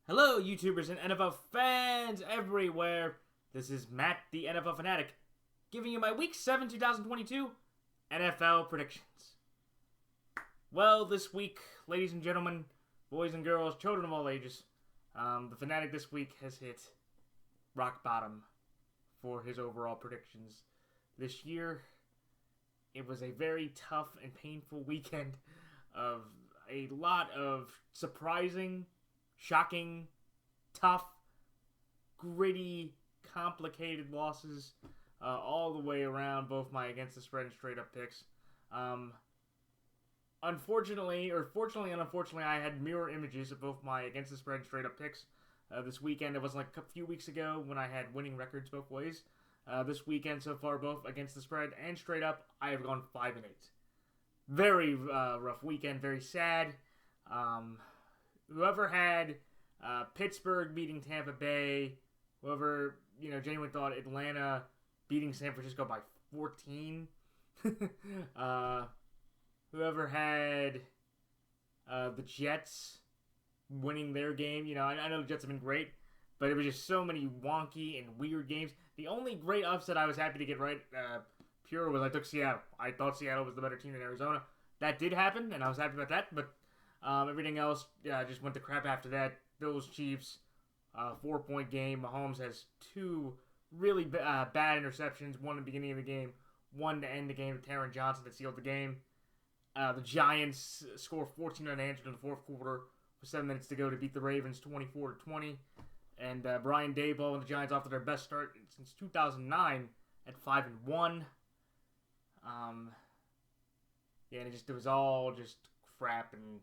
Hello, YouTubers and NFL fans everywhere. This is Matt, the NFL Fanatic, giving you my Week 7 2022 NFL predictions. Well, this week, ladies and gentlemen, boys and girls, children of all ages, the Fanatic this week has hit rock bottom for his overall predictions. This year, it was a very tough and painful weekend of a lot of surprising, shocking, tough, gritty, complicated losses all the way around, both my against the spread and straight up picks. Unfortunately, or fortunately and unfortunately, I had mirror images of both my against the spread and straight up picks this weekend. It was like a few weeks ago when I had winning records both ways. This weekend so far, both against the spread and straight up, I have gone 5-8. Very rough weekend, very sad. Whoever had Pittsburgh beating Tampa Bay, whoever, genuinely thought Atlanta beating San Francisco by 14, whoever had the Jets winning their game, I know the Jets have been great, but it was just so many wonky and weird games. The only great upset I was happy to get right, pure, was I took Seattle. I thought Seattle was the better team than Arizona. That did happen, and I was happy about that, but everything else just went to crap after that. Bills, Chiefs, 4-point game. Mahomes has two really bad interceptions. One at the beginning of the game, one to end the game to Taron Johnson that sealed the game. The Giants score 14 unanswered in the fourth quarter with 7 minutes to go to beat the Ravens 24-20. And Brian Daboll and the Giants off to their best start since 2009 at 5-1. And it was all just crap and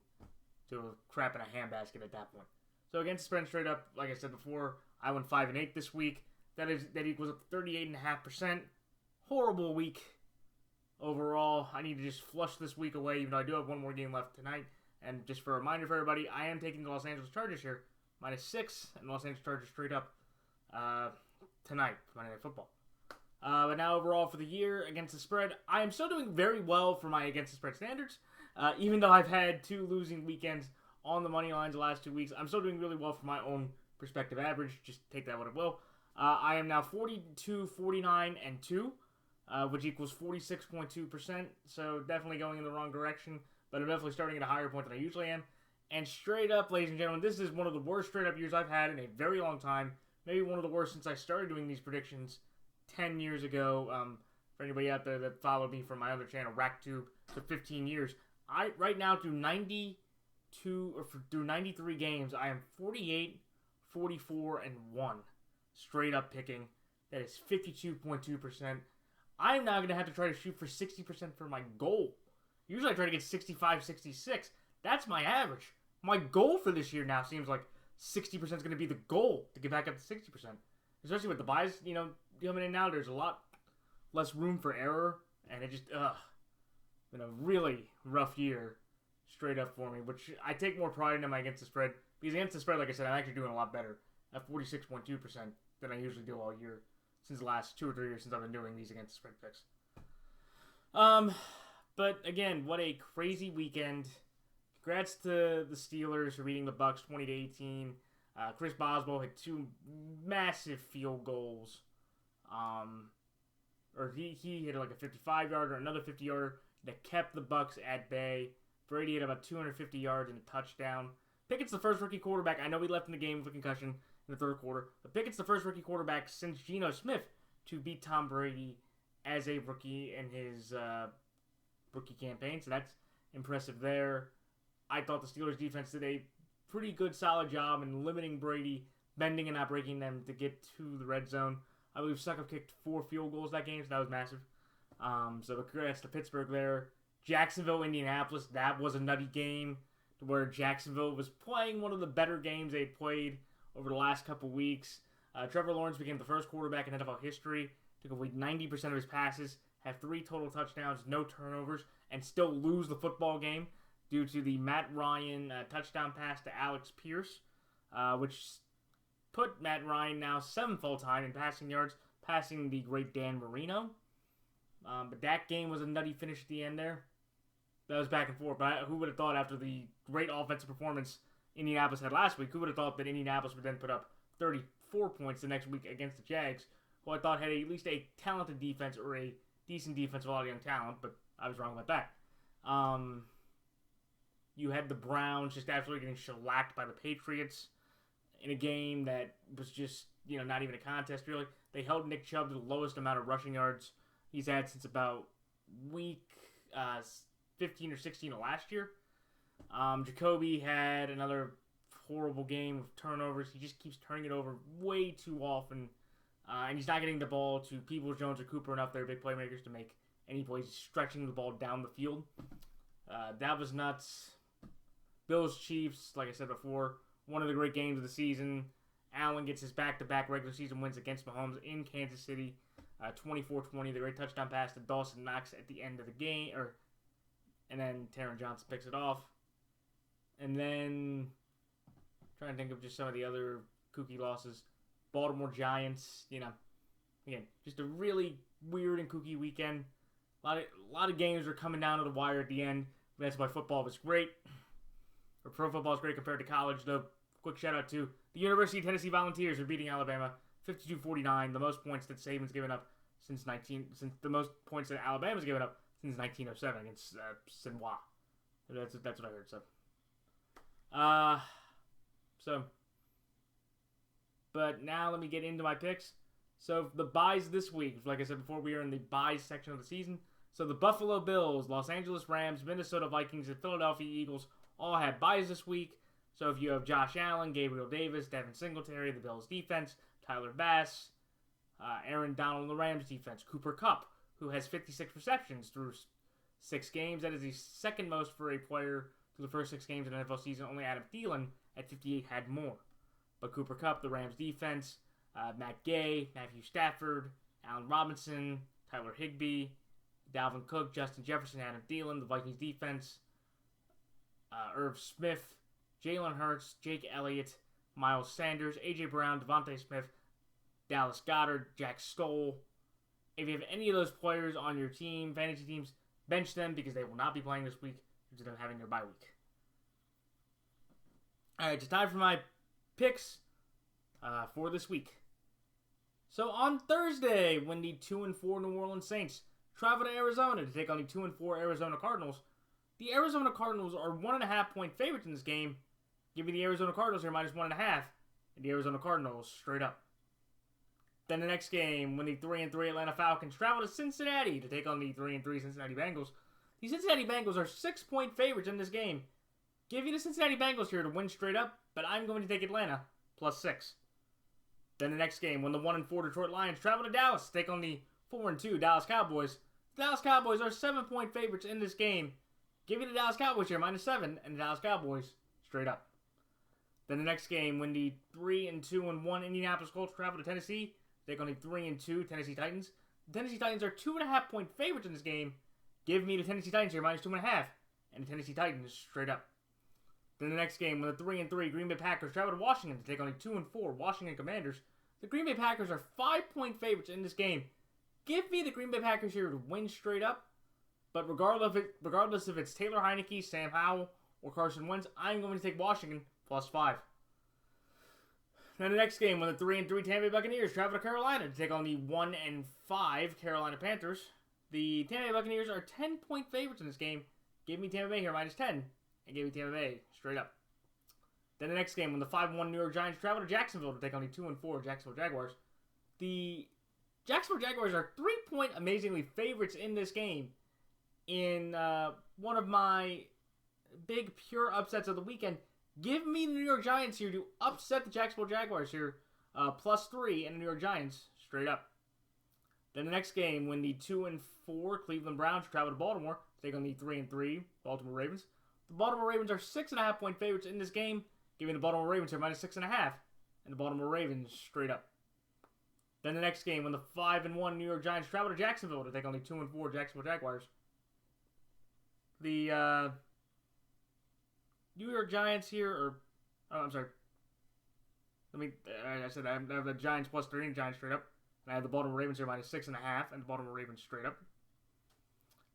to crap in a handbasket at that point. So against the spread straight up, like I said before, I went 5-8 this week. That equals up 38.5%. Horrible week overall. I need to just flush this week away, even though I do have one more game left tonight. And just for a reminder for everybody, I am taking the Los Angeles Chargers here, -6, and the Los Angeles Chargers straight up tonight, Monday Night Football. But now overall for the year against the spread, I am still doing very well for my against the spread standards. Even though I've had 2 losing weekends on the money lines the last 2 weeks, I'm still doing really well for my own perspective average. Just take that what it will. I am now 42, 49, and 2, which equals 46.2%. So definitely going in the wrong direction, but I'm definitely starting at a higher point than I usually am. And straight up, ladies and gentlemen, this is one of the worst straight up years I've had in a very long time. Maybe one of the worst since I started doing these predictions 10 years ago. For anybody out there that followed me from my other channel, RackTube, for 15 years. Right now, through 93 games, I am 48, 44, and 1. Straight up picking. That is 52.2%. I'm now going to have to try to shoot for 60% for my goal. Usually I try to get 65, 66. That's my average. My goal for this year now seems like 60% is going to be the goal to get back up to 60%. Especially with the buys, coming in now, there's a lot less room for error. And it just, been a really rough year straight up for me, which I take more pride in my against the spread. Because against the spread, like I said, I'm actually doing a lot better at 46.2% than I usually do all year since the last 2 or 3 years since I've been doing these against the spread picks. But again, what a crazy weekend. Congrats to the Steelers for beating the Bucks 20-18. Chris Boswell had 2 massive field goals. Or he hit like a 55-yarder, another 50-yarder that kept the Bucks at bay. Brady had about 250 yards and a touchdown. Pickett's the first rookie quarterback. I know he left in the game with a concussion in the third quarter, but Pickett's the first rookie quarterback since Geno Smith to beat Tom Brady as a rookie in his rookie campaign. So that's impressive there. I thought the Steelers defense did a pretty good, solid job in limiting Brady, bending and not breaking them to get to the red zone. I believe Suckup kicked 4 field goals that game, so that was massive. So congrats to Pittsburgh there. Jacksonville, Indianapolis, that was a nutty game where Jacksonville was playing one of the better games they'd played over the last couple weeks. Trevor Lawrence became the first quarterback in NFL history to complete 90% of his passes, have 3 total touchdowns, no turnovers, and still lose the football game due to the Matt Ryan touchdown pass to Alex Pierce, which put Matt Ryan now 7th all-time in passing yards, passing the great Dan Marino. But that game was a nutty finish at the end there. That was back and forth. But who would have thought after the great offensive performance Indianapolis had last week. Who would have thought that Indianapolis would then put up 34 points the next week against the Jags, who I thought had at least a talented defense or a decent defense with a lot of young talent, but I was wrong about that. You had the Browns just absolutely getting shellacked by the Patriots in a game that was just, not even a contest, really. They held Nick Chubb to the lowest amount of rushing yards he's had since about week 15 or 16 of last year. Jacoby had another horrible game of turnovers. He just keeps turning it over way too often. And he's not getting the ball to Peoples-Jones or Cooper enough. They're big playmakers to make any plays. He's stretching the ball down the field. That was nuts. Bills-Chiefs, like I said before, one of the great games of the season. Allen gets his back-to-back regular season wins against Mahomes in Kansas City. 24-20, the great touchdown pass to Dawson Knox at the end of the game. And then Taron Johnson picks it off. And then, trying to think of just some of the other kooky losses. Baltimore Giants, again, just a really weird and kooky weekend. A lot of games are coming down to the wire at the end. That's why football was great. Or pro football is great compared to college, though. Quick shout out to the University of Tennessee Volunteers are beating Alabama 52-49, the most points that Saban's given up since the most points that Alabama's given up since 1907 against Sinois. That's what I heard. But now let me get into my picks. So the buys this week, like I said before, we are in the buys section of the season. So the Buffalo Bills, Los Angeles Rams, Minnesota Vikings, and Philadelphia Eagles all have buys this week. So if you have Josh Allen, Gabriel Davis, Devin Singletary, the Bills defense, Tyler Bass, Aaron Donald, the Rams defense, Cooper Kupp, who has 56 receptions through 6 games. That is the second most for a player through the first 6 games in an NFL season. Only Adam Thielen at 58 had more. But Cooper Kupp, the Rams defense, Matt Gay, Matthew Stafford, Allen Robinson, Tyler Higbee, Dalvin Cook, Justin Jefferson, Adam Thielen, the Vikings defense, Irv Smith, Jalen Hurts, Jake Elliott, Miles Sanders, A.J. Brown, Devontae Smith, Dallas Goedert, Jack Stoll. If you have any of those players on your team, fantasy teams, bench them because they will not be playing this week due to them having their bye week. All right, it's time for my picks for this week. So on Thursday, when the 2-4 New Orleans Saints travel to Arizona to take on the 2-4 Arizona Cardinals, the Arizona Cardinals are 1.5 point favorites in this game. Give me the Arizona Cardinals here minus 1.5, and the Arizona Cardinals straight up. Then the next game, when the 3-3 Atlanta Falcons travel to Cincinnati to take on the 3-3 Cincinnati Bengals, the Cincinnati Bengals are 6 point favorites in this game. Give you the Cincinnati Bengals here to win straight up, but I'm going to take Atlanta plus 6. Then the next game, when the 1-4 Detroit Lions travel to Dallas to take on the 4-2 Dallas Cowboys, the Dallas Cowboys are 7 point favorites in this game. Give you the Dallas Cowboys here minus 7, and the Dallas Cowboys straight up. Then the next game, when the 3-2-1 Indianapolis Colts travel to Tennessee, take on the 3-2 Tennessee Titans. The Tennessee Titans are 2.5 point favorites in this game. Give me the Tennessee Titans here minus 2.5, and the Tennessee Titans straight up. Then the next game, when the 3-3 Green Bay Packers travel to Washington to take on the 2-4 Washington Commanders, the Green Bay Packers are 5 point favorites in this game. Give me the Green Bay Packers here to win straight up. But regardless if it's Taylor Heineke, Sam Howell, or Carson Wentz, I'm going to take Washington plus 5. Then the next game, when the 3-3 Tampa Bay Buccaneers travel to Carolina to take on the 1-5 Carolina Panthers, the Tampa Bay Buccaneers are 10 point favorites in this game. Give me Tampa Bay here minus 10, and give me Tampa Bay straight up. Then the next game, when the 5-1 New York Giants travel to Jacksonville to take on the 2-4 Jacksonville Jaguars, the Jacksonville Jaguars are 3 point amazingly favorites in this game. In one of my big pure upsets of the weekend, give me the New York Giants here to upset the Jacksonville Jaguars here, plus 3, and the New York Giants straight up. Then the next game, when the 2-4 Cleveland Browns travel to Baltimore to take on the 3-3 Baltimore Ravens, the Baltimore Ravens are 6.5 point favorites in this game. Give me the Baltimore Ravens here minus 6.5, and the Baltimore Ravens straight up. Then the next game, when the 5-1 New York Giants travel to Jacksonville to take on the 2-4 Jacksonville Jaguars, the New York Giants here, I said I have the Giants plus 3 and Giants straight up. And I have the Baltimore Ravens here minus 6.5 and the Baltimore Ravens straight up.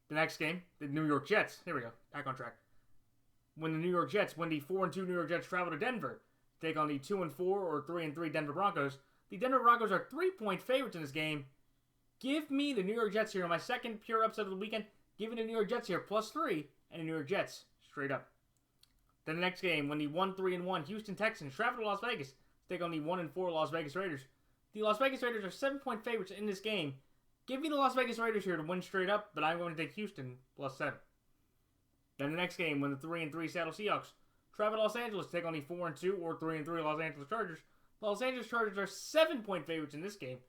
The next game, the New York Jets. Here we go. Back on track. when the 4-2 New York Jets travel to Denver, take on the 2-4 or 3-3 Denver Broncos. The Denver Broncos are 3-point favorites in this game. Give me the New York Jets here. My second pure upset of the weekend. Give me the New York Jets here, +3, and the New York Jets straight up. Then the next game, when the 1-3-1 Houston Texans travel to Las Vegas, take on the 1-4 Las Vegas Raiders. The Las Vegas Raiders are 7-point favorites in this game. Give me the Las Vegas Raiders here to win straight up, but I'm going to take Houston +7. Then the next game, when the 3-3 Seattle Seahawks travel to Los Angeles, take on the 4-2 or 3-3 Los Angeles Chargers. The Los Angeles Chargers are 7-point favorites in this game.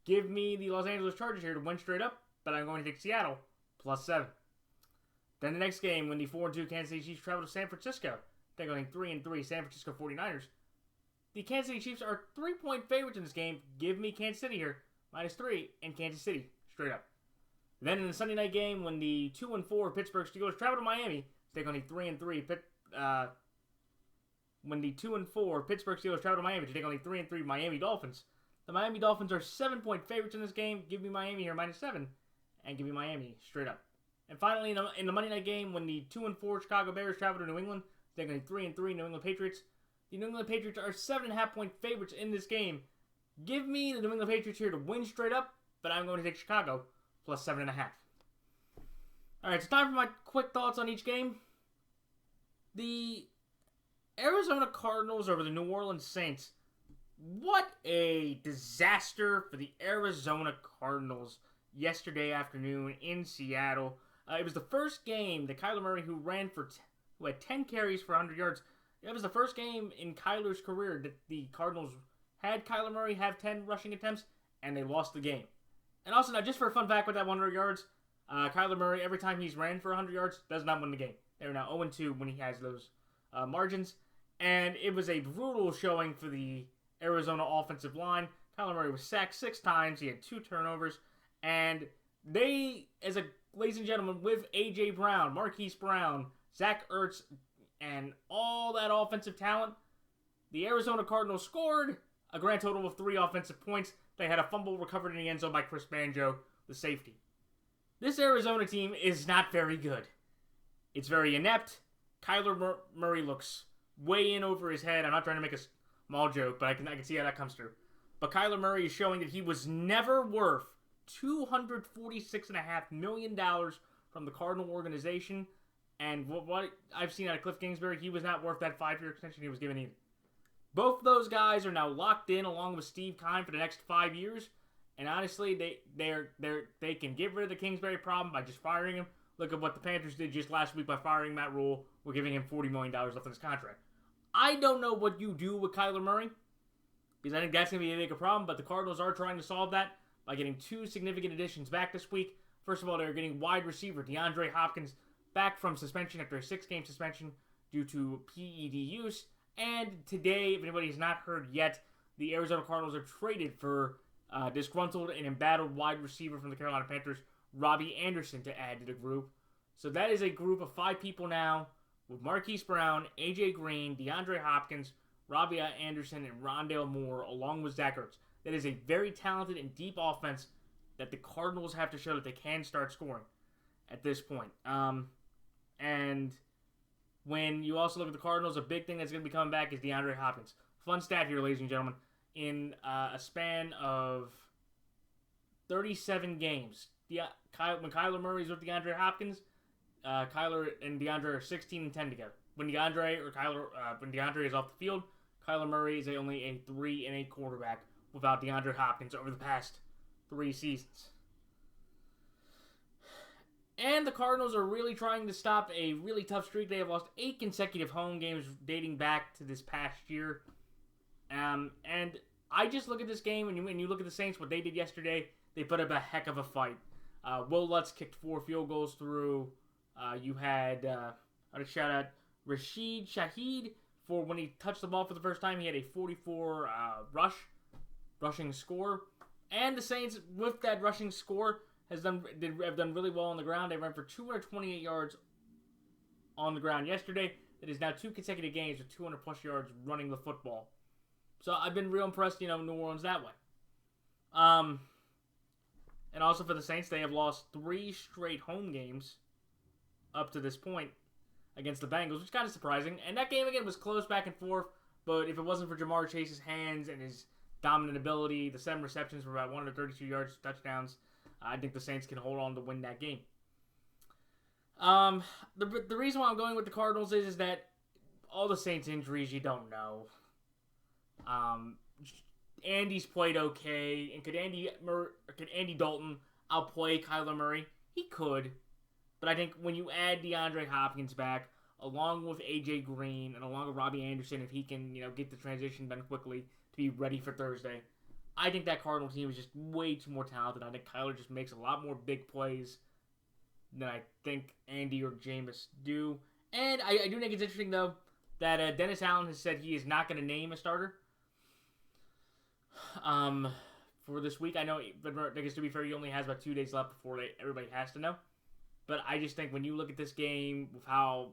Give me the Los Angeles Chargers here to win straight up, but I'm going to take Seattle +7. Then the next game, when the 4-2 Kansas City Chiefs travel to San Francisco, take on the 3-3 San Francisco 49ers. The Kansas City Chiefs are 3-point favorites in this game. Give me Kansas City here, -3, and Kansas City straight up. Then in the Sunday night game, when the 2-4 Pittsburgh Steelers travel to Miami, take on the 3-3 when the 2-4 Pittsburgh Steelers travel to Miami to take on the 3-3 Miami Dolphins. The Miami Dolphins are 7-point favorites in this game. Give me Miami here -7, and give me Miami straight up. And finally, in the Monday night game, when the 2-4 Chicago Bears travel to New England, take on the 3-3 New England Patriots. The New England Patriots are 7.5-point favorites in this game. Give me the New England Patriots here to win straight up, but I'm going to take Chicago +7.5. Alright, it's time for my quick thoughts on each game. The Arizona Cardinals over the New Orleans Saints. What a disaster for the Arizona Cardinals yesterday afternoon in Seattle. It was the first game that Kyler Murray, who had 10 carries for 100 yards, it was the first game in Kyler's career that the Cardinals had Kyler Murray have 10 rushing attempts, and they lost the game. And also, now, just for a fun fact with that 100 yards, Kyler Murray, every time he's ran for 100 yards, does not win the game. They're now 0-2 when he has those margins. And it was a brutal showing for the Arizona offensive line. Kyler Murray was sacked 6 times. He had 2 turnovers. And they, ladies and gentlemen, with A.J. Brown, Marquise Brown, Zach Ertz, and all that offensive talent, the Arizona Cardinals scored a grand total of 3 offensive points. They had a fumble recovered in the end zone by Chris Banjo, the safety. This Arizona team is not very good. It's very inept. Kyler Murray looks way in over his head. I'm not trying to make a small joke, but I can see how that comes through. But Kyler Murray is showing that he was never worth $246.5 million from the Cardinal organization. And what I've seen out of Cliff Kingsbury, he was not worth that 5-year extension he was given either. Both those guys are now locked in along with Steve Keim for the next 5 years. And honestly, they can get rid of the Kingsbury problem by just firing him. Look at what the Panthers did just last week by firing Matt Rule. We're giving him $40 million left in his contract. I don't know what you do with Kyler Murray, because I think that's going to be a bigger problem. But the Cardinals are trying to solve that by getting 2 significant additions back this week. First of all, they're getting wide receiver DeAndre Hopkins back from suspension after a 6-game suspension due to PED use. And today, if anybody has not heard yet, the Arizona Cardinals are traded for disgruntled and embattled wide receiver from the Carolina Panthers, Robbie Anderson, to add to the group. So that is a group of 5 people now, with Marquise Brown, A.J. Green, DeAndre Hopkins, Robbie Anderson, and Rondale Moore, along with Zach Ertz. That is a very talented and deep offense that the Cardinals have to show that they can start scoring at this point. And when you also look at the Cardinals, a big thing that's going to be coming back is DeAndre Hopkins. Fun stat here, ladies and gentlemen. In a span of 37 games, when Kyler Murray's with DeAndre Hopkins, Kyler and DeAndre are 16-10 together. When DeAndre is off the field, Kyler Murray is only a 3-8 quarterback without DeAndre Hopkins over the past 3 seasons. And the Cardinals are really trying to stop a really tough streak. They have lost 8 consecutive home games dating back to this past year. And I just look at this game, and when you look at the Saints, what they did yesterday, they put up a heck of a fight. Will Lutz kicked 4 field goals through. You had, I'd shout out Rashid Shaheed for when he touched the ball for the first time. He had a 44 rushing score. And the Saints, with that rushing score, have done really well on the ground. They ran for 228 yards on the ground yesterday. It is now 2 consecutive games with 200-plus yards running the football. So I've been real impressed, New Orleans that way. And also for the Saints, they have lost 3 straight home games up to this point. against the Bengals, which is kind of surprising. And that game, again, was close back and forth. But if it wasn't for Jamar Chase's hands and his dominant ability, the 7 receptions for about 132 yards, touchdowns, I think the Saints can hold on to win that game. The reason why I'm going with the Cardinals is that all the Saints injuries you don't know. Andy's played okay, and could Andy Dalton outplay Kyler Murray? He could, but I think when you add DeAndre Hopkins back, along with AJ Green and along with Robbie Anderson, if he can get the transition done quickly to be ready for Thursday, I think that Cardinal team is just way too more talented. I think Kyler just makes a lot more big plays than I think Andy or Jameis do. And I do think it's interesting, though, that Dennis Allen has said he is not going to name a starter for this week. I know, but I guess to be fair, he only has about 2 days left before everybody has to know. But I just think when you look at this game with how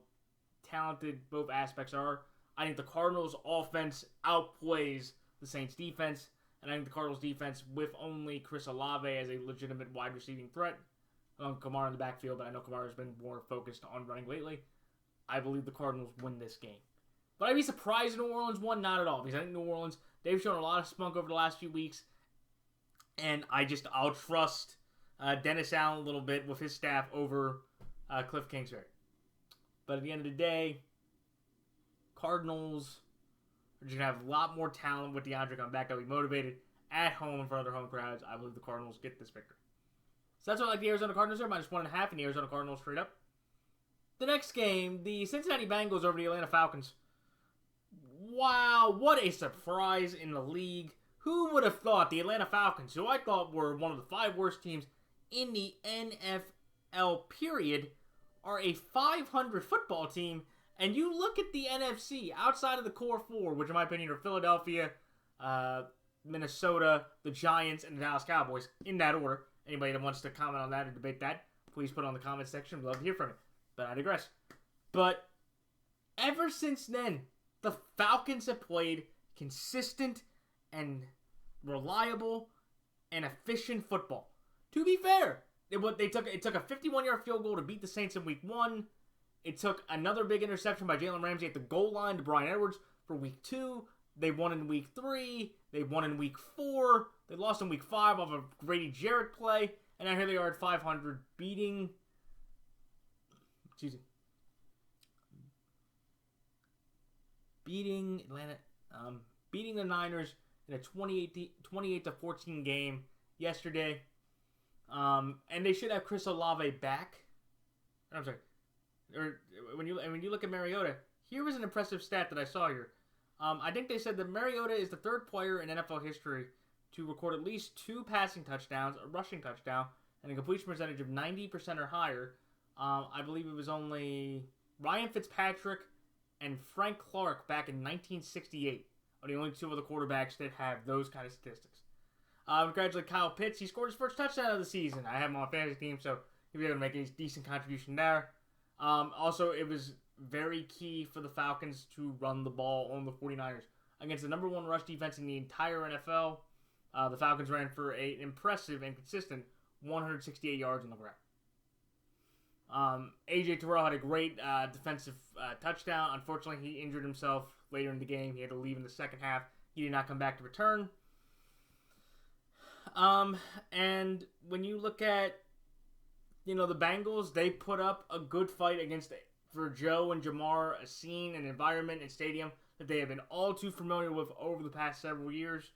talented both aspects are, I think the Cardinals' offense outplays the Saints' defense. And I think the Cardinals' defense, with only Chris Olave as a legitimate wide receiving threat, along with Kamara in the backfield, but I know Kamara has been more focused on running lately, I believe the Cardinals win this game. But I'd be surprised if New Orleans won? Not at all. Because I think New Orleans, they've shown a lot of spunk over the last few weeks. And I'll trust Dennis Allen a little bit with his staff over Cliff Kingsbury. But at the end of the day, Cardinals are just going to have a lot more talent with DeAndre coming back. They'll be motivated at home in front of their home crowds. I believe the Cardinals get this victory. So that's what I like the Arizona Cardinals are. -1.5 in the Arizona Cardinals straight up. The next game, the Cincinnati Bengals over the Atlanta Falcons. Wow, what a surprise in the league. Who would have thought the Atlanta Falcons, who I thought were one of the 5 worst teams in the NFL period, are a 500 football team? And you look at the NFC, outside of the core 4, which in my opinion are Philadelphia, Minnesota, the Giants, and the Dallas Cowboys, in that order. Anybody that wants to comment on that or debate that, please put it on the comment section. We'd love to hear from it. But I digress. But ever since then, the Falcons have played consistent and reliable and efficient football. To be fair, it took a 51-yard field goal to beat the Saints in week 1. It took another big interception by Jalen Ramsey at the goal line to Bryan Edwards for week 2. They won in week 3. They won in week 4. They lost in week 5 off a Grady Jarrett play. And now here they are at 500 beating Atlanta, beating the Niners in a 28-14 game yesterday. And they should have Chris Olave back. I'm sorry. Or when you look at Mariota, here was an impressive stat that I saw here. I think they said that Mariota is the 3rd player in NFL history to record at least 2 passing touchdowns, a rushing touchdown, and a completion percentage of 90% or higher. I believe it was only Ryan Fitzpatrick and Frank Clark back in 1968 are the only 2 other quarterbacks that have those kind of statistics. Congratulate Kyle Pitts. He scored his first touchdown of the season. I have him on my fantasy team, so he'll be able to make a decent contribution there. Also, it was very key for the Falcons to run the ball on the 49ers. Against the number 1 rush defense in the entire NFL, the Falcons ran for an impressive and consistent 168 yards on the ground. A.J. Terrell had a great defensive touchdown. Unfortunately, he injured himself later in the game. He had to leave in the second half. He did not come back to return. And when you look at, the Bengals, they put up a good fight for Joe and Jamar, a scene, an environment, and stadium that they have been all too familiar with over the past several years.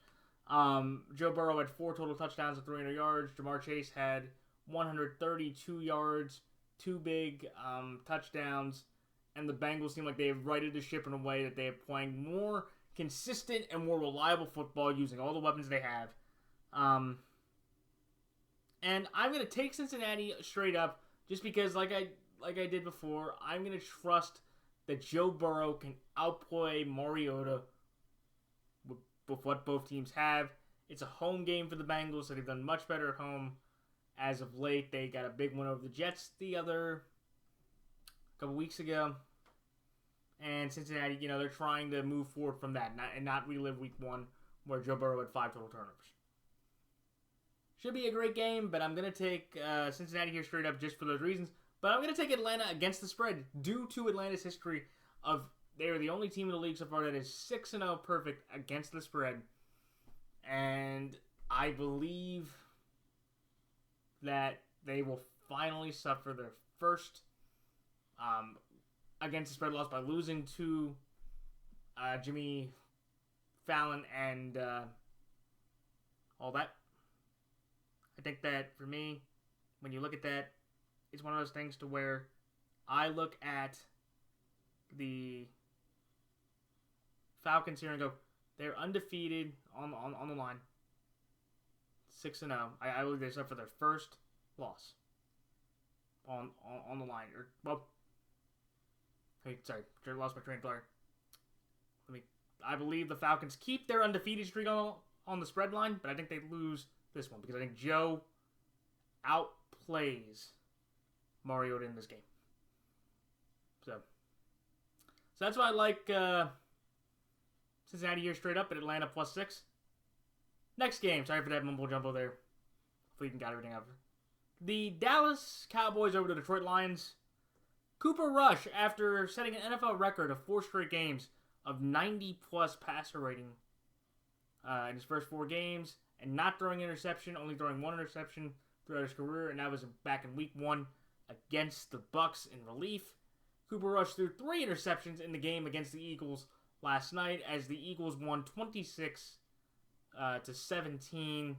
Joe Burrow had 4 total touchdowns and 300 yards. Jamar Chase had 132 yards, 2 big touchdowns, and the Bengals seem like they have righted the ship in a way that they are playing more consistent and more reliable football using all the weapons they have. And I'm going to take Cincinnati straight up just because, like I did before, I'm going to trust that Joe Burrow can outplay Mariota with what both teams have. It's a home game for the Bengals, so they've done much better at home as of late. They got a big win over the Jets a couple weeks ago. And Cincinnati, they're trying to move forward from that and not relive week 1 where Joe Burrow had 5 total turnovers. Should be a great game, but I'm going to take Cincinnati here straight up just for those reasons. But I'm going to take Atlanta against the spread due to Atlanta's history of they are the only team in the league so far that is 6-0 perfect against the spread. And I believe that they will finally suffer their first against the spread loss by losing to Jimmy Fallon and all that. I think that for me, when you look at that, it's one of those things to where I look at the Falcons here and go, they're undefeated on the line, 6-0. I believe they suffer their first loss on the line. I lost my train of thought. I believe the Falcons keep their undefeated streak on the spread line, but I think they lose this one because I think Joe outplays Mariota in this game. So that's why I like Cincinnati here straight up at Atlanta +6. Next game, sorry for that mumble jumbo there. Hopefully you can got everything out. The Dallas Cowboys over the Detroit Lions. Cooper Rush, after setting an NFL record of 4 straight games of 90-plus passer rating in his first 4 games, and not throwing an interception, only throwing 1 interception throughout his career, and that was back in Week 1 against the Bucs in relief. Cooper Rush threw 3 interceptions in the game against the Eagles last night as the Eagles won 26-17.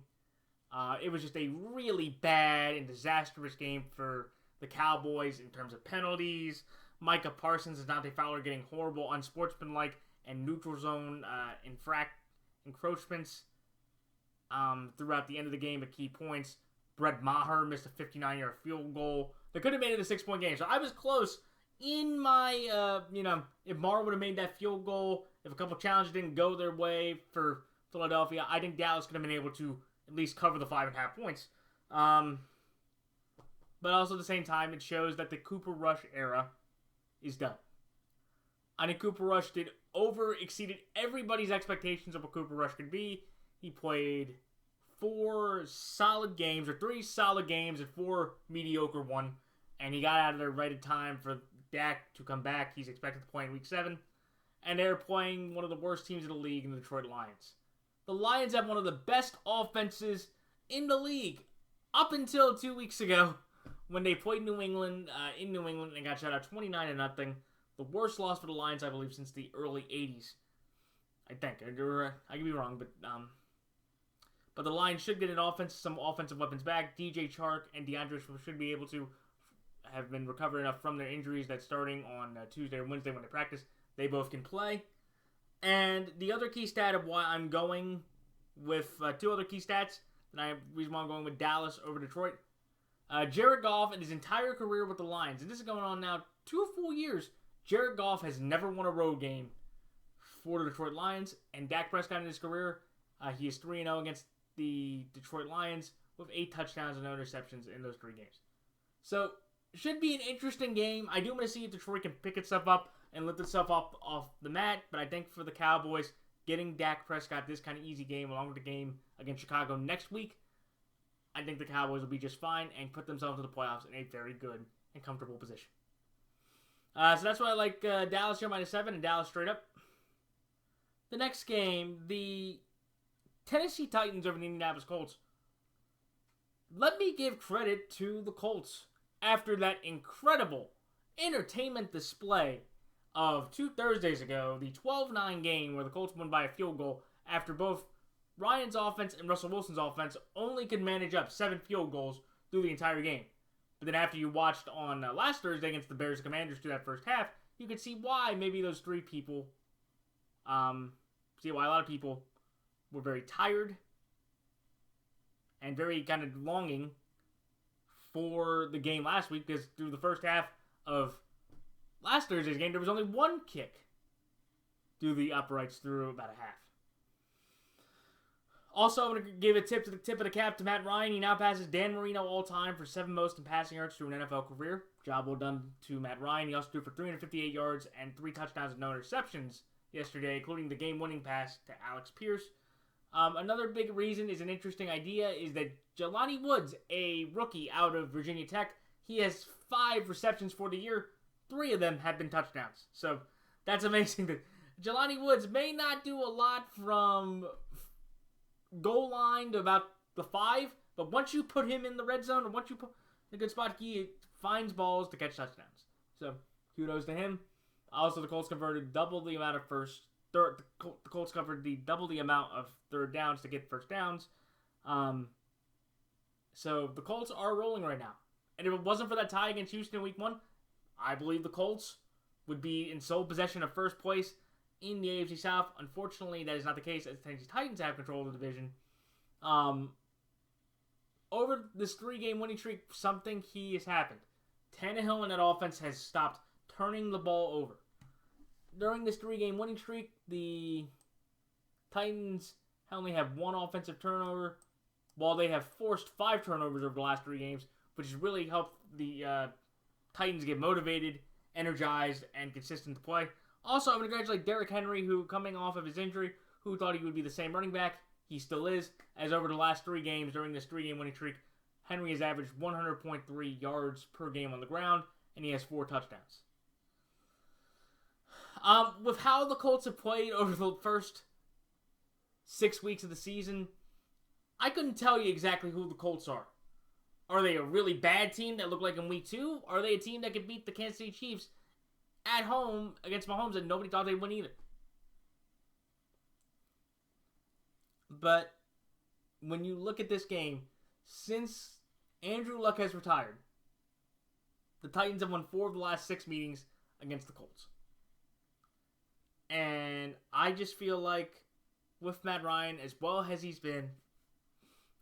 It was just a really bad and disastrous game for the Cowboys in terms of penalties. Micah Parsons and Dante Fowler getting horrible, unsportsmanlike, and neutral zone encroachments throughout the end of the game at key points. Brett Maher missed a 59-yard field goal. They could have made it a 6-point game. So I was close in my, if Maher would have made that field goal, if a couple challenges didn't go their way for Philadelphia, I think Dallas could have been able to at least cover the 5.5 points. But also at the same time, it shows that the Cooper Rush era is done. I think Cooper Rush exceeded everybody's expectations of what Cooper Rush could be. He played 3 solid games and 4 mediocre one, and he got out of there right in time for Dak to come back. He's expected to play in Week 7, and they're playing one of the worst teams in the league in the Detroit Lions. The Lions have one of the best offenses in the league up until 2 weeks ago when they played New England in New England and got shut out 29-0. The worst loss for the Lions, I believe, since the early 80s. I think. I could be wrong, but the Lions should get some offensive weapons back. DJ Chark and DeAndre Swift should be able to have been recovered enough from their injuries that starting on Tuesday or Wednesday when they practice, they both can play. And the other key stat of why I'm going with 2 other key stats, reason why I'm going with Dallas over Detroit. Jared Goff in his entire career with the Lions, and this is going on now 2 full years, Jared Goff has never won a road game for the Detroit Lions, and Dak Prescott in his career, he is 3-0 against the Detroit Lions with 8 touchdowns and no interceptions in those 3 games. So, it should be an interesting game. I do want to see if Detroit can pick itself up and lift itself up off the mat, but I think for the Cowboys, getting Dak Prescott this kind of easy game along with the game against Chicago next week, I think the Cowboys will be just fine and put themselves in the playoffs in a very good and comfortable position. So that's why I like Dallas here -7 and Dallas straight up. The next game, the Tennessee Titans over the Indianapolis Colts. Let me give credit to the Colts after that incredible entertainment display of 2 Thursdays ago, the 12-9 game where the Colts won by a field goal after both Ryan's offense and Russell Wilson's offense only could manage up 7 field goals through the entire game. But then after you watched on last Thursday against the Bears and Commanders through that first half, you could see why maybe those 3 people, see why a lot of people were very tired and very kind of longing for the game last week, because through the first half of last Thursday's game, there was only 1 kick through the uprights through about a half. Also, I'm going to give a tip of the cap to Matt Ryan. He now passes Dan Marino all-time for 7th most in passing yards through an NFL career. Job well done to Matt Ryan. He also threw for 358 yards and 3 touchdowns and no interceptions yesterday, including the game-winning pass to Alex Pierce. Another big reason is an interesting idea is that Jelani Woods, a rookie out of Virginia Tech, he has 5 receptions for the year, 3 of them have been touchdowns. So that's amazing. That Jelani Woods may not do a lot from goal line to about the 5, but once you put him in the red zone, or once you put in a good spot, he finds balls to catch touchdowns. So kudos to him. Also, the Colts converted double the amount of the Colts covered double the amount of third downs to get first downs. So the Colts are rolling right now. And if it wasn't for that tie against Houston in Week 1, I believe the Colts would be in sole possession of first place in the AFC South. Unfortunately, that is not the case, as the Tennessee Titans have control of the division. Over this 3-game winning streak, something key has happened. Tannehill and that offense has stopped turning the ball over. During this 3-game winning streak, the Titans only have 1 offensive turnover, while they have forced 5 turnovers over the last 3 games, which has really helped the Titans get motivated, energized, and consistent to play. Also, I would congratulate Derrick Henry, who, coming off of his injury, who thought he would be the same running back. He still is, as over the last 3 games during this 3-game winning streak, Henry has averaged 100.3 yards per game on the ground, and he has 4 touchdowns. With how the Colts have played over the first 6 weeks of the season, I couldn't tell you exactly who the Colts are. Are they a really bad team that looked like in Week 2? Or are they a team that could beat the Kansas City Chiefs at home against Mahomes and nobody thought they'd win either? But when you look at this game, since Andrew Luck has retired, the Titans have won 4 of the last 6 meetings against the Colts. And I just feel like with Matt Ryan, as well as he's been,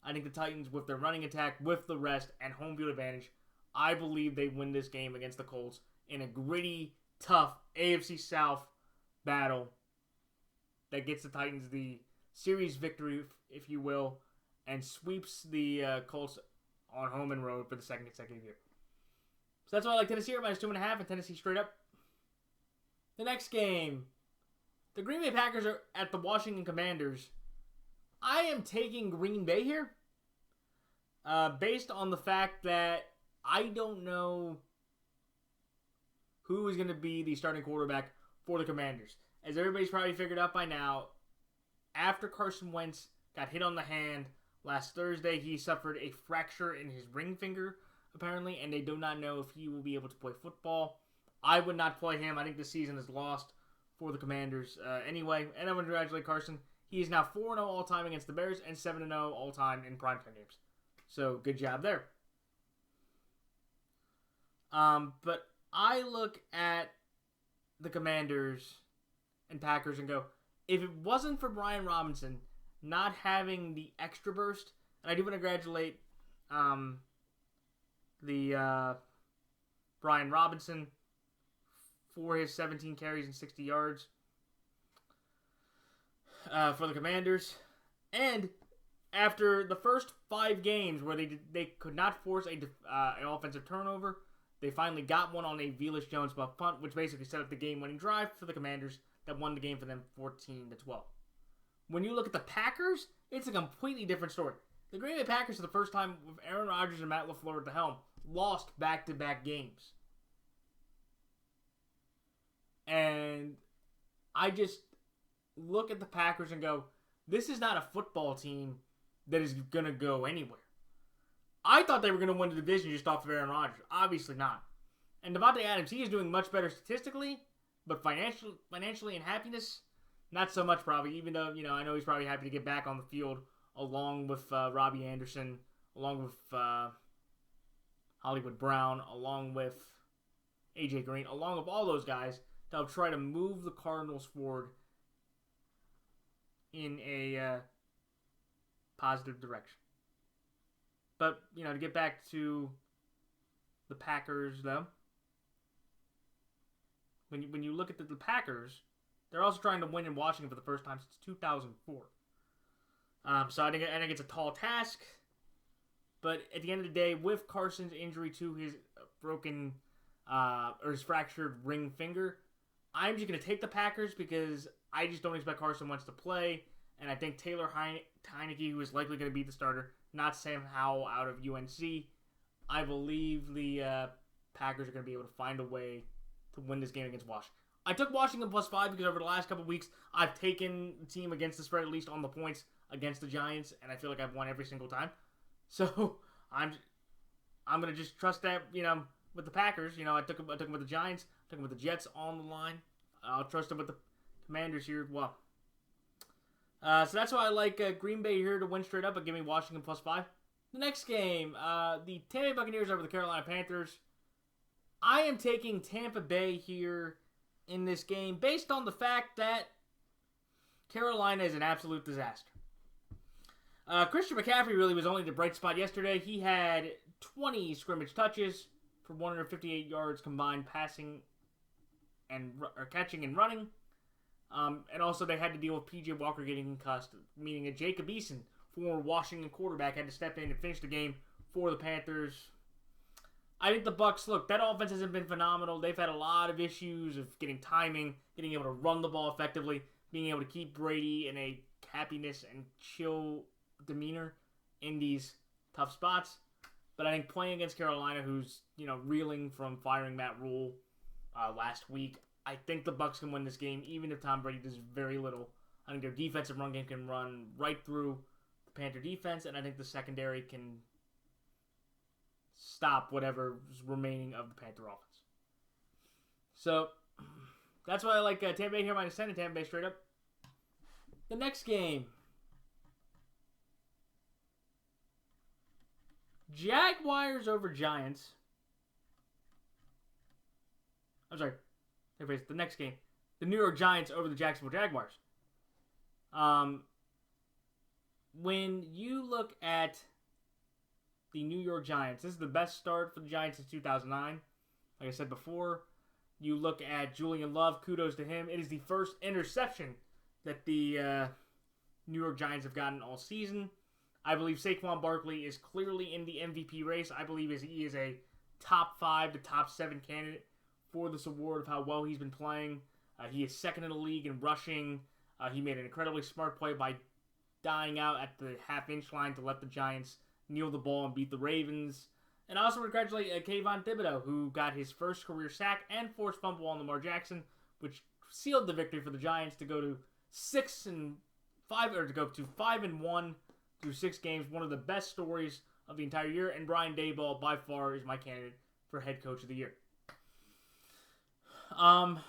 I think the Titans, with their running attack, with the rest, and home field advantage, I believe they win this game against the Colts in a gritty, tough AFC South battle that gets the Titans the series victory, if you will, and sweeps the Colts on home and road for the second consecutive year. So that's why I like Tennessee minus 2.5 and Tennessee straight up. The next game, the Green Bay Packers are at the Washington Commanders. I am taking Green Bay here, based on the fact that I don't know who is going to be the starting quarterback for the Commanders. As everybody's probably figured out by now, after Carson Wentz got hit on the hand last Thursday, he suffered a fracture in his ring finger, apparently, and they do not know if he will be able to play football. I would not play him. I think the season is lost for the Commanders anyway. And I want to congratulate Carson. He is now 4-0 all-time against the Bears and 7-0 all-time in primetime games. So, good job there. But I look at the Commanders and Packers and go, if it wasn't for Brian Robinson not having the extra burst, and I do want to congratulate Brian Robinson for his 17 carries and 60 yards for the Commanders. And after the first 5 games where they could not force an offensive turnover, they finally got one on a Velus Jones buff punt, which basically set up the game-winning drive for the Commanders that won the game for them 14-12. When you look at the Packers, it's a completely different story. The Green Bay Packers, for the first time with Aaron Rodgers and Matt LaFleur at the helm, lost back-to-back games. And I just look at the Packers and go, this is not a football team that is going to go anywhere. I thought they were going to win the division just off of Aaron Rodgers. Obviously not. And Devontae Adams, he is doing much better statistically, but financially and happiness, not so much probably, even though, I know he's probably happy to get back on the field along with Robbie Anderson, along with Hollywood Brown, along with A.J. Green, along with all those guys to help try to move the Cardinals forward in a positive direction. But, to get back to the Packers, though, when you look at the Packers, they're also trying to win in Washington for the first time since 2004. So I think it's a tall task. But at the end of the day, with Carson's injury to his broken or his fractured ring finger, I'm just going to take the Packers because I just don't expect Carson Wentz to play. And I think Taylor Heineke, who is likely going to be the starter, not Sam Howell out of UNC. I believe the Packers are going to be able to find a way to win this game against Washington. I took Washington +5 because over the last couple of weeks, I've taken the team against the spread, at least on the points, against the Giants, and I feel like I've won every single time. So I'm going to just trust that, with the Packers. I took them with the Giants, took them with the Jets on the line. I'll trust them with the Commanders here as well. So that's why I like Green Bay here to win straight up, but give me Washington +5. The next game, the Tampa Bay Buccaneers over the Carolina Panthers. I am taking Tampa Bay here in this game based on the fact that Carolina is an absolute disaster. Christian McCaffrey really was only the bright spot yesterday. He had 20 scrimmage touches for 158 yards combined passing or catching and running. And also they had to deal with P.J. Walker getting concussed, meaning a Jacob Eason, former Washington quarterback, had to step in and finish the game for the Panthers. I think the Bucs, look, that offense hasn't been phenomenal. They've had a lot of issues of getting timing, getting able to run the ball effectively, being able to keep Brady in a happiness and chill demeanor in these tough spots. But I think playing against Carolina, who's, reeling from firing Matt Rule last week, I think the Bucs can win this game, even if Tom Brady does very little. I think their defensive run game can run right through the Panther defense, and I think the secondary can stop whatever's remaining of the Panther offense. So, that's why I like Tampa Bay here -10 and Tampa Bay straight up. The next game. Jaguars over Giants. I'm sorry. The next game. The New York Giants over the Jacksonville Jaguars. When you look at the New York Giants, this is the best start for the Giants since 2009. Like I said before, you look at Julian Love, kudos to him. It is the first interception that the New York Giants have gotten all season. I believe Saquon Barkley is clearly in the MVP race. I believe he is a top 5 to top 7 candidate for this award of how well he's been playing. He is second in the league in rushing. He made an incredibly smart play by dying out at the half-inch line to let the Giants kneel the ball and beat the Ravens. And I also congratulate Kayvon Thibodeau, who got his first career sack and forced fumble on Lamar Jackson, which sealed the victory for the Giants to go to 5-1 through 6 games. One of the best stories of the entire year. And Brian Daboll, by far, is my candidate for head coach of the year. And,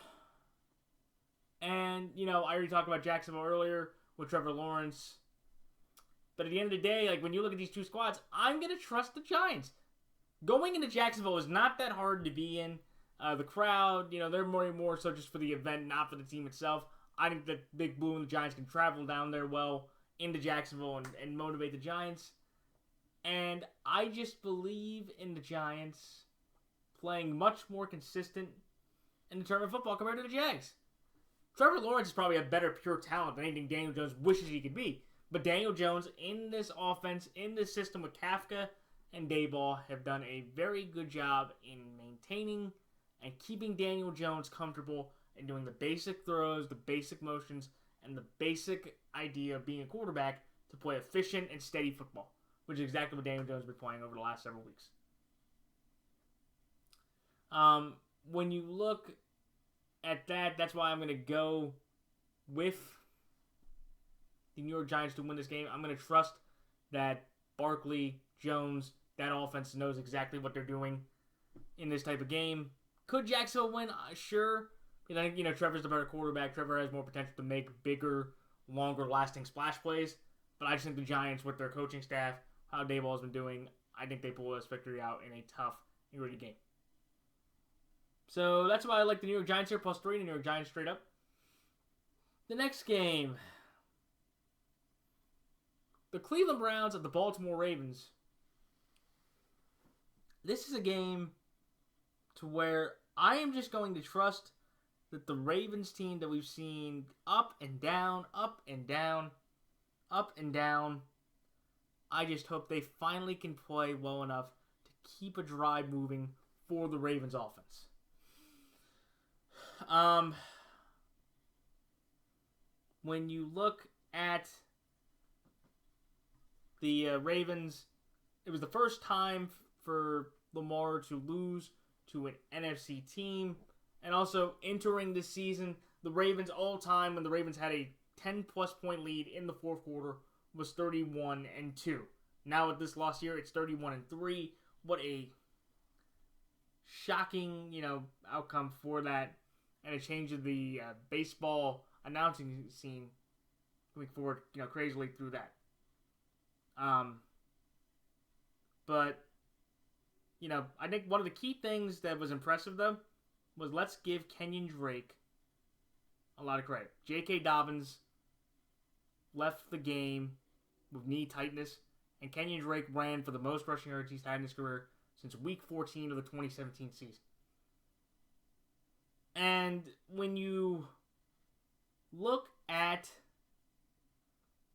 I already talked about Jacksonville earlier with Trevor Lawrence. But at the end of the day, when you look at these two squads, I'm going to trust the Giants. Going into Jacksonville is not that hard to be in. The crowd, they're more so just for the event, not for the team itself. I think that Big Blue and the Giants can travel down there well into Jacksonville and motivate the Giants. And I just believe in the Giants playing much more consistent in the tournament football compared to the Jags. Trevor Lawrence is probably a better pure talent than anything Daniel Jones wishes he could be. But Daniel Jones, in this offense, in this system with Kafka and Daboll, have done a very good job in maintaining and keeping Daniel Jones comfortable and doing the basic throws, the basic motions, and the basic idea of being a quarterback to play efficient and steady football, which is exactly what Daniel Jones has been playing over the last several weeks. When you look at that, that's why I'm going to go with the New York Giants to win this game. I'm going to trust that Barkley, Jones, that offense knows exactly what they're doing in this type of game. Could Jacksonville win? Sure. I think, Trevor's the better quarterback. Trevor has more potential to make bigger, longer-lasting splash plays. But I just think the Giants, with their coaching staff, how Daboll has been doing, I think they pull this victory out in a tough and gritty game. So that's why I like the New York Giants here, +3, the New York Giants straight up. The next game, the Cleveland Browns at the Baltimore Ravens. This is a game to where I am just going to trust that the Ravens team that we've seen up and down, up and down, up and down, I just hope they finally can play well enough to keep a drive moving for the Ravens offense. When you look at the Ravens, it was the first time for Lamar to lose to an NFC team. And also, entering this season, the Ravens all-time, when the Ravens had a 10-plus point lead in the fourth quarter, was 31-2. Now with this loss here, it's 31-3. What a shocking, outcome for that, and a change of the baseball announcing scene going forward, crazily through that. But I think one of the key things that was impressive though was let's give Kenyon Drake a lot of credit. J.K. Dobbins left the game with knee tightness, and Kenyon Drake ran for the most rushing yards he's had in his career since Week 14 of the 2017 season. And when you look at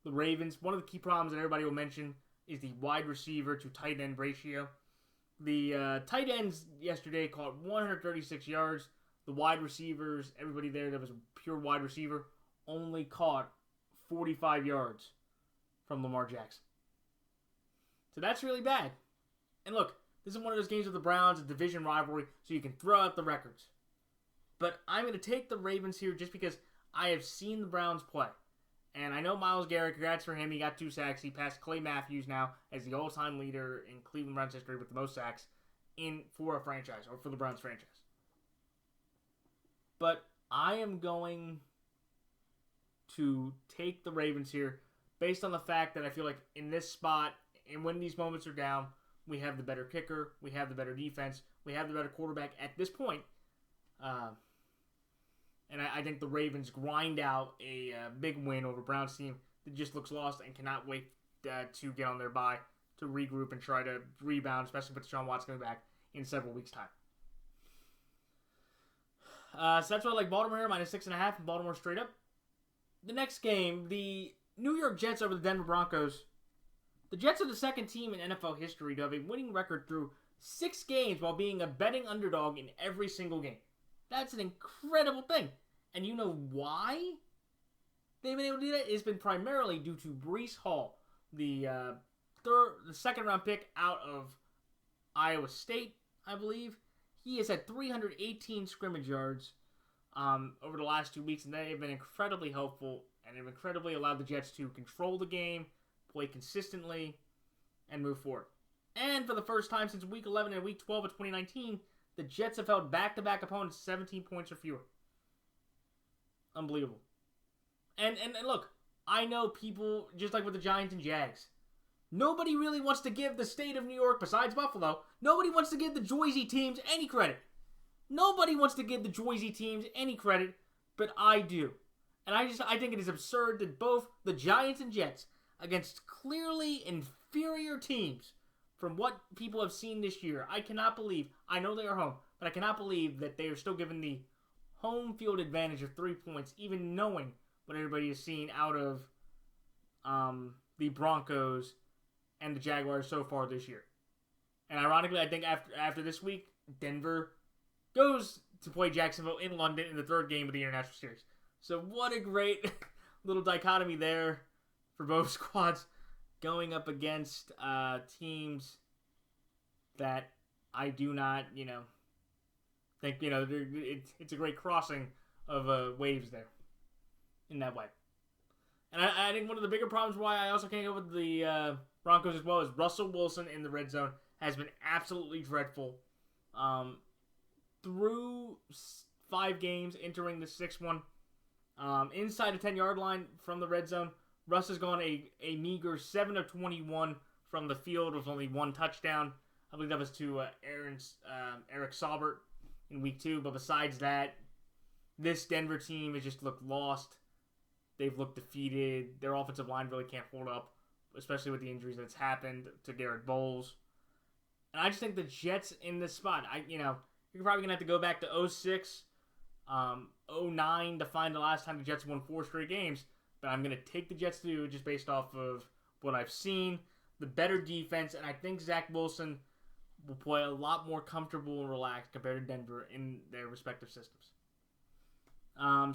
the Ravens, one of the key problems that everybody will mention is the wide receiver to tight end ratio. The tight ends yesterday caught 136 yards. The wide receivers, everybody there that was a pure wide receiver, only caught 45 yards from Lamar Jackson. So that's really bad. And look, this is one of those games with the Browns, a division rivalry, so you can throw out the records. But I'm going to take the Ravens here just because I have seen the Browns play. And I know Myles Garrett, congrats for him. He got 2 sacks. He passed Clay Matthews now as the all-time leader in Cleveland Browns history with the most sacks for a franchise, or for the Browns franchise. But I am going to take the Ravens here based on the fact that I feel like in this spot, and when these moments are down, we have the better kicker, we have the better defense, we have the better quarterback at this point. And I think the Ravens grind out a big win over Browns team that just looks lost and cannot wait to get on their bye, to regroup and try to rebound, especially with Deshaun Watson coming back in several weeks' time. So that's why I like Baltimore here, -6.5, and Baltimore straight up. The next game, the New York Jets over the Denver Broncos. The Jets are the second team in NFL history to have a winning record through 6 games while being a betting underdog in every single game. That's an incredible thing. And you know why they've been able to do that? It's been primarily due to Breece Hall, the second-round pick out of Iowa State, I believe. He has had 318 scrimmage yards over the last 2 weeks, and they have been incredibly helpful and have incredibly allowed the Jets to control the game, play consistently, and move forward. And for the first time since Week 11 and Week 12 of 2019, the Jets have held back-to-back opponents 17 points or fewer. Unbelievable. And look, I know people, just like with the Giants and Jags, nobody really wants to give the state of New York, besides Buffalo, nobody wants to give the Jersey teams any credit. Nobody wants to give the Jersey teams any credit, but I do. And I think it is absurd that both the Giants and Jets, against clearly inferior teams from what people have seen this year, I cannot believe, I know they are home, but I cannot believe that they are still given the home field advantage of 3 points, even knowing what everybody has seen out of the Broncos and the Jaguars so far this year. And ironically, I think after this week, Denver goes to play Jacksonville in London in the 3rd game of the International Series. So what a great little dichotomy there for both squads going up against teams that I do not, think, it's a great crossing of waves there in that way. And I think one of the bigger problems why I also can't go with the Broncos as well is Russell Wilson in the red zone has been absolutely dreadful. Through 5 games, entering the 6th one, inside the 10-yard line from the red zone, Russ has gone a meager 7 of 21 from the field with only 1 touchdown. I believe that was to Eric Saubert in Week 2. But besides that, this Denver team has just looked lost. They've looked defeated. Their offensive line really can't hold up, especially with the injuries that's happened to Garrett Bowles. And I just think the Jets in this spot, you're probably going to have to go back to 2006, 2009 to find the last time the Jets won 4 straight games. But I'm going to take the Jets to do it just based off of what I've seen, the better defense, and I think Zach Wilson will play a lot more comfortable and relaxed compared to Denver in their respective systems.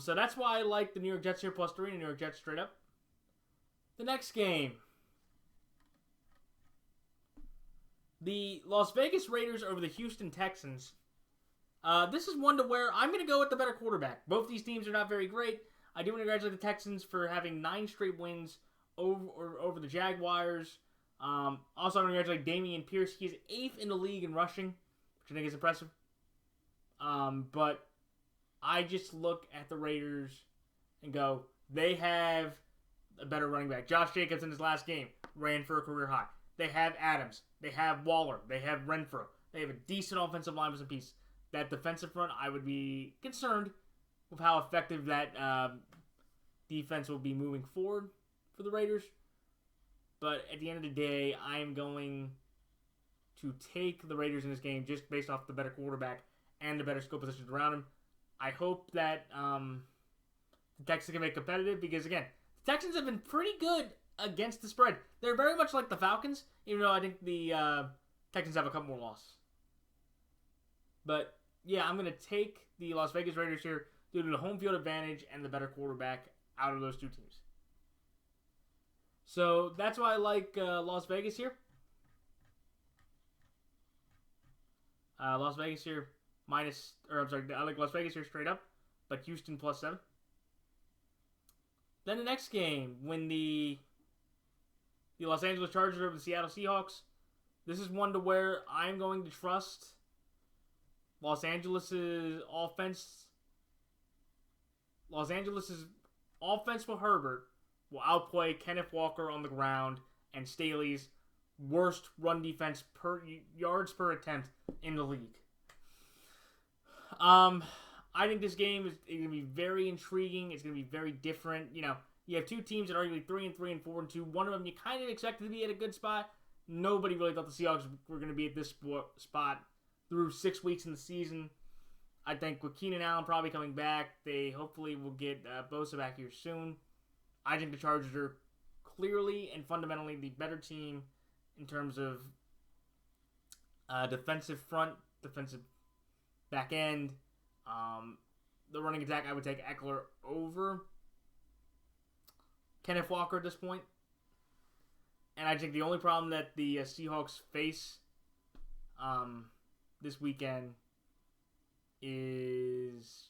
So that's why I like the New York Jets here +3 and New York Jets straight up. The next game. The Las Vegas Raiders over the Houston Texans. This is one to where I'm going to go with the better quarterback. Both these teams are not very great. I do want to congratulate the Texans for having 9 straight wins over the Jaguars. Also, I want to congratulate Dameon Pierce. He is 8th in the league in rushing, which I think is impressive. But I just look at the Raiders and go, they have a better running back. Josh Jacobs in his last game ran for a career high. They have Adams. They have Waller. They have Renfro. They have a decent offensive line with some pieces. That defensive front, I would be concerned with how effective that defense will be moving forward for the Raiders. But at the end of the day, I am going to take the Raiders in this game just based off the better quarterback and the better skill positions around him. I hope that the Texans can make competitive because, again, the Texans have been pretty good against the spread. They're very much like the Falcons, even though I think the Texans have a couple more losses. But, yeah, I'm going to take the Las Vegas Raiders here due to the home field advantage and the better quarterback out of those two teams. So that's why I like Las Vegas here. Las Vegas here I like Las Vegas here straight up, but Houston +7. Then the next game, when the Los Angeles Chargers over the Seattle Seahawks. This is one to where I'm going to trust Los Angeles' offense. Los Angeles' offense with Herbert will outplay Kenneth Walker on the ground and Staley's worst run defense per yards per attempt in the league. I think this game is going to be very intriguing. It's going to be very different. You know, you have two teams that are arguably 3-3 and 4-2. One of them you kind of expected to be at a good spot. Nobody really thought the Seahawks were going to be at this spot through 6 weeks in the season. I think with Keenan Allen probably coming back, they hopefully will get Bosa back here soon. I think the Chargers are clearly and fundamentally the better team in terms of defensive front, defensive back end. The running attack, I would take Eckler over Kenneth Walker at this point. And I think the only problem that the Seahawks face this weekend is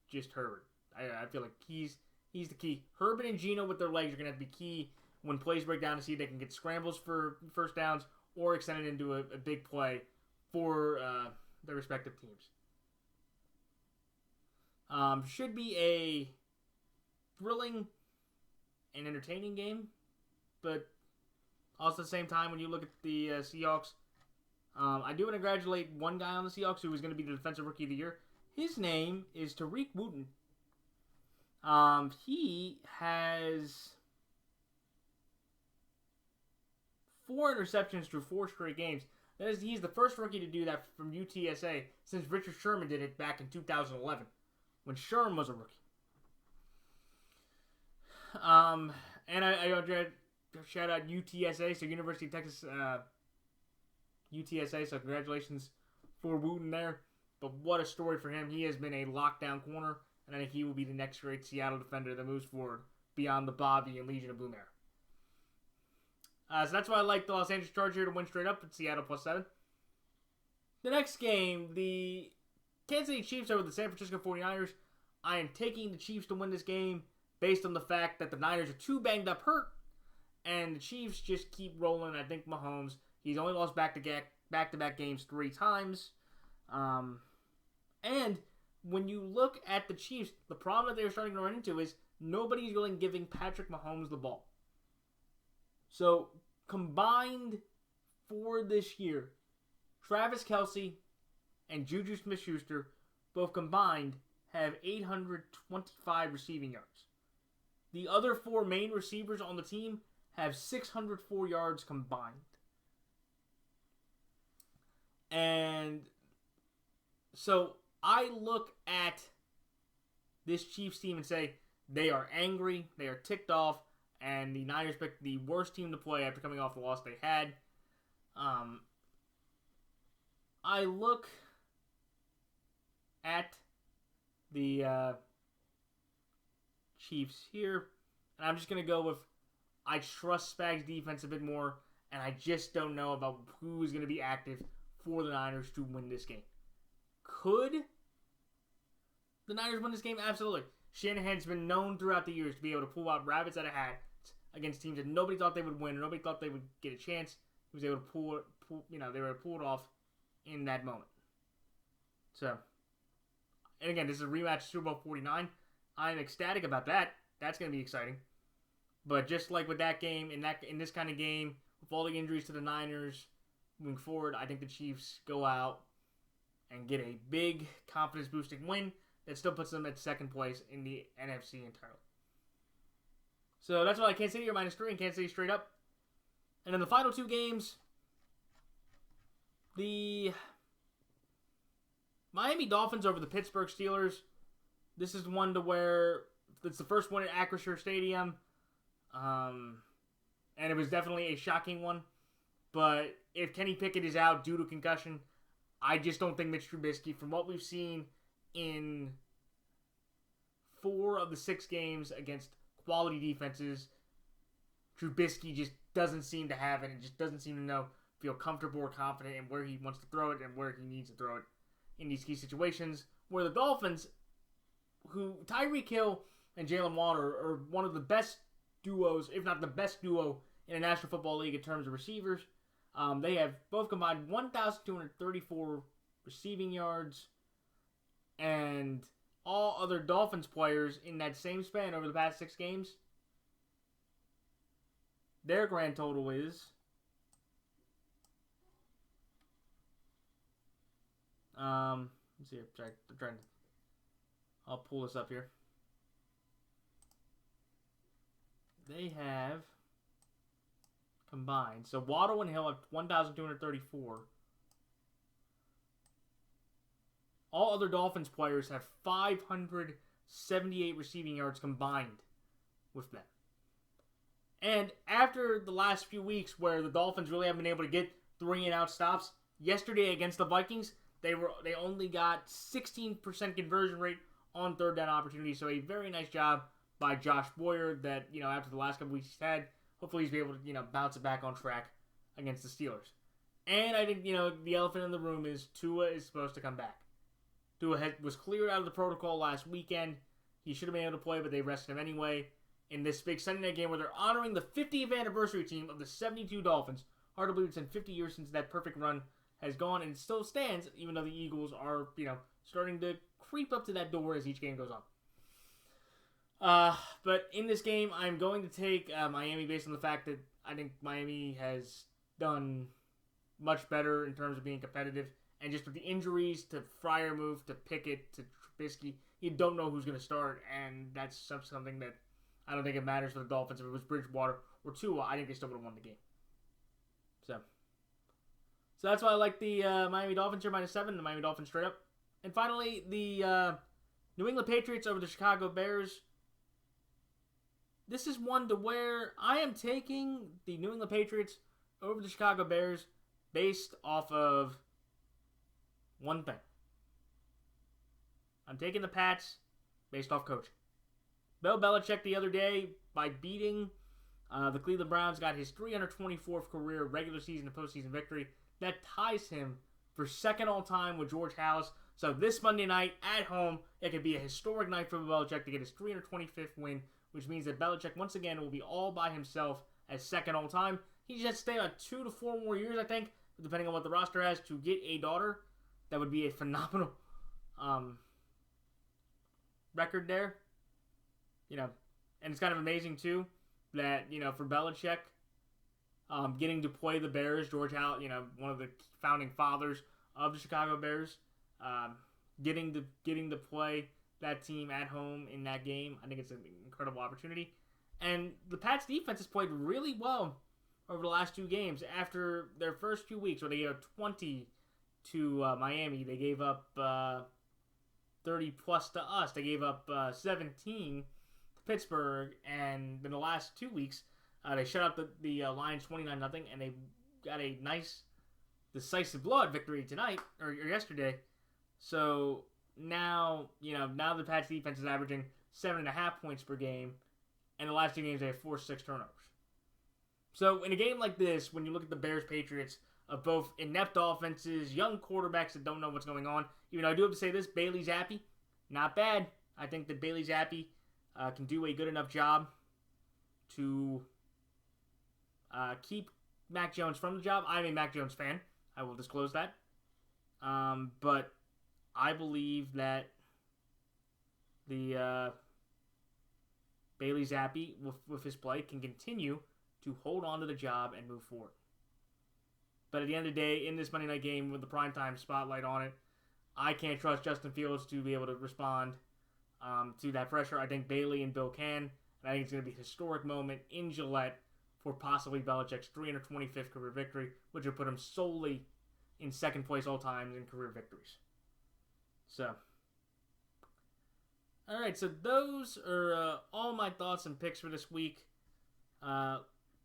just Herbert. I feel like he's the key. Herbert and Geno with their legs are going to have to be key when plays break down to see if they can get scrambles for first downs or extend it into a big play for their respective teams. Should be a thrilling and entertaining game, but also at the same time, when you look at the Seahawks, I do want to congratulate one guy on the Seahawks who is going to be the Defensive Rookie of the Year. His name is Tariq Wooten. He has 4 interceptions through 4 straight games. That is, he's the first rookie to do that from UTSA since Richard Sherman did it back in 2011 when Sherman was a rookie. And I shout out UTSA, so University of Texas, UTSA, so congratulations for Wooten there. But what a story for him. He has been a lockdown corner, and I think he will be the next great Seattle defender that moves forward beyond the Bobby and Legion of Boom era. So that's why I like the Los Angeles Chargers here to win straight up at Seattle +7. The next game, the Kansas City Chiefs over the San Francisco 49ers. I am taking the Chiefs to win this game based on the fact that the Niners are too banged up hurt, and the Chiefs just keep rolling. I think Mahomes, he's only lost back-to-back games 3 times. And when you look at the Chiefs, the problem that they're starting to run into is nobody's really giving Patrick Mahomes the ball. So, combined for this year, Travis Kelce and Juju Smith-Schuster both combined have 825 receiving yards. The other 4 main receivers on the team have 604 yards combined. And so I look at this Chiefs team and say they are angry, they are ticked off, and the Niners picked the worst team to play after coming off the loss they had. I look at the Chiefs here, and I'm just going to go with I trust Spags' defense a bit more, and I just don't know about who is going to be active for the Niners to win this game. Could the Niners win this game? Absolutely. Shanahan's been known throughout the years to be able to pull out rabbits out of hats against teams that nobody thought they would win, or nobody thought they would get a chance. He was able to pull they were able to pull it off in that moment. So, and again, this is a rematch of Super Bowl 49. I'm ecstatic about that. That's going to be exciting. But just like with that game, in this kind of game, with all the injuries to the Niners moving forward, I think the Chiefs go out and get a big confidence-boosting win that still puts them at second place in the NFC entirely. So that's why Kansas City are -3 and Kansas City straight up. And then the final two games, the Miami Dolphins over the Pittsburgh Steelers. This is one to where it's the first one at Acrisure Stadium. And it was definitely a shocking one. But if Kenny Pickett is out due to concussion, I just don't think Mitch Trubisky, from what we've seen in 4 of the 6 games against quality defenses, Trubisky just doesn't seem to have it and just doesn't seem to feel comfortable or confident in where he wants to throw it and where he needs to throw it in these key situations. Where the Dolphins, who Tyreek Hill and Jalen Waddle are one of the best duos, if not the best duo in the National Football League in terms of receivers. They have both combined 1,234 receiving yards, and all other Dolphins players in that same span over the past 6 games, their grand total is let's see. I'll pull this up here. They have combined. So Waddle and Hill have 1,234. All other Dolphins players have 578 receiving yards combined with them. And after the last few weeks where the Dolphins really haven't been able to get 3-and-out stops, yesterday against the Vikings, they only got 16% conversion rate on third down opportunities. So a very nice job by Josh Boyer that, after the last couple weeks he's had, hopefully he's be able to, bounce it back on track against the Steelers. And I think, the elephant in the room is Tua is supposed to come back. Tua was cleared out of the protocol last weekend. He should have been able to play, but they rested him anyway in this big Sunday night game where they're honoring the 50th anniversary team of the 72 Dolphins. Hard to believe it's been 50 years since that perfect run has gone, and it still stands, even though the Eagles are, starting to creep up to that door as each game goes on. But in this game, I'm going to take Miami based on the fact that I think Miami has done much better in terms of being competitive. And just with the injuries to Freiermuth, to Pickett, to Trubisky, you don't know who's going to start. And that's something that I don't think it matters for the Dolphins. If it was Bridgewater or Tua, I think they still would have won the game. So that's why I like the Miami Dolphins here -7, the Miami Dolphins straight up. And finally, the New England Patriots over the Chicago Bears. This is one to where I am taking the New England Patriots over the Chicago Bears based off of one thing. I'm taking the Pats based off coaching. Bill Belichick the other day, by beating the Cleveland Browns, got his 324th career regular season and postseason victory. That ties him for second all-time with George Halas. So this Monday night at home, it could be a historic night for Belichick to get his 325th win, which means that Belichick once again will be all by himself as second all-time. He just has to stay like 2 to 4 more years, I think, depending on what the roster has, to get a daughter. That would be a phenomenal record there. And it's kind of amazing, too, that, for Belichick, getting to play the Bears, George Howell, one of the founding fathers of the Chicago Bears, getting to play that team at home in that game, I think it's an incredible opportunity. And the Pats defense has played really well over the last 2 games. After their first 2 weeks, where they gave up 20 to Miami, they gave up 30 plus to us. They gave up 17 to Pittsburgh, and in the last 2 weeks, they shut out the Lions 29-0, and they got a nice, decisive blowout victory tonight or yesterday. So now the Pats defense is averaging 7.5 points per game, and the last 2 games they have forced 6 turnovers. So in a game like this, when you look at the Bears-Patriots, of both inept offenses, young quarterbacks that don't know what's going on, even though I do have to say this, Bailey Zappi not bad. I think that Bailey Zappi can do a good enough job to keep Mac Jones from the job. I'm a Mac Jones fan. I will disclose that. But I believe that the Bailey Zappi, with his play, can continue to hold on to the job and move forward. But at the end of the day, in this Monday night game with the primetime spotlight on it, I can't trust Justin Fields to be able to respond to that pressure. I think Bailey and Bill can. And I think it's going to be a historic moment in Gillette for possibly Belichick's 325th career victory, which would put him solely in second place all time in career victories. So, all right, so those are all my thoughts and picks for this week.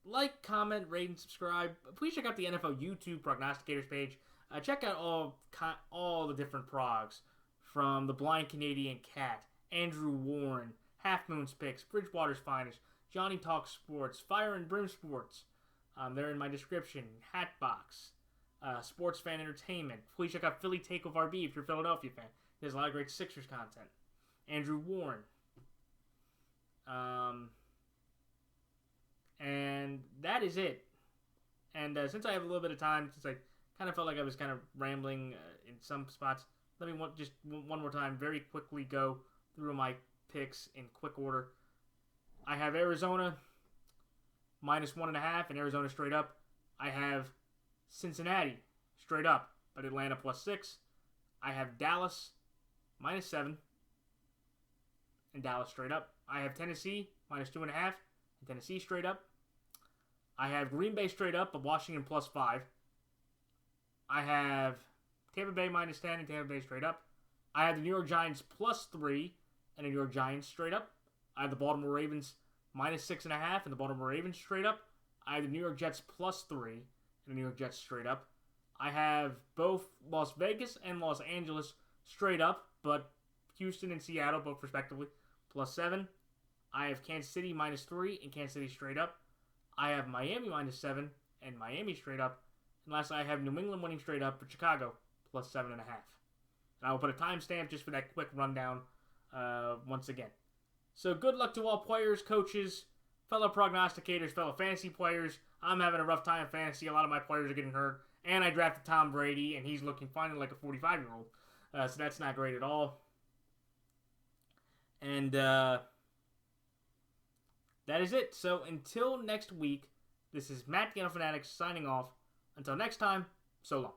Like, comment, rate, and subscribe. Please check out the NFL YouTube Prognosticators page. Check out all the different progs, from the Blind Canadian Cat, Andrew Warren, Half Moon's Picks, Bridgewater's Finest, Johnny Talks Sports, Fire and Brim Sports. They're in my description. Hatbox, Sports Fan Entertainment. Please check out Philly Takeover RB if you're a Philadelphia fan. There's a lot of great Sixers content. Andrew Warren. And that is it. And since I have a little bit of time, since I kind of felt like I was kind of rambling in some spots, let me just one more time very quickly go through my picks in quick order. I have Arizona -1.5 and Arizona straight up. I have Cincinnati straight up, but Atlanta +6. I have Dallas -7 and Dallas straight up. I have Tennessee -2.5 and Tennessee straight up. I have Green Bay straight up, but Washington +5. I have Tampa Bay -10 and Tampa Bay straight up. I have the New York Giants +3 and the New York Giants straight up. I have the Baltimore Ravens -6.5 and the Baltimore Ravens straight up. I have the New York Jets +3 and the New York Jets straight up. I have both Las Vegas and Los Angeles straight up, but Houston and Seattle both respectively +7. I have Kansas City -3 and Kansas City straight up. I have Miami -7 and Miami straight up. And lastly, I have New England winning straight up, but Chicago +7.5. And I will put a timestamp just for that quick rundown once again. So good luck to all players, coaches, fellow prognosticators, fellow fantasy players. I'm having a rough time in fantasy. A lot of my players are getting hurt. And I drafted Tom Brady, and he's looking finally like a 45-year-old. So that's not great at all. And that is it. So until next week, this is Matt the Fanatic signing off. Until next time, so long.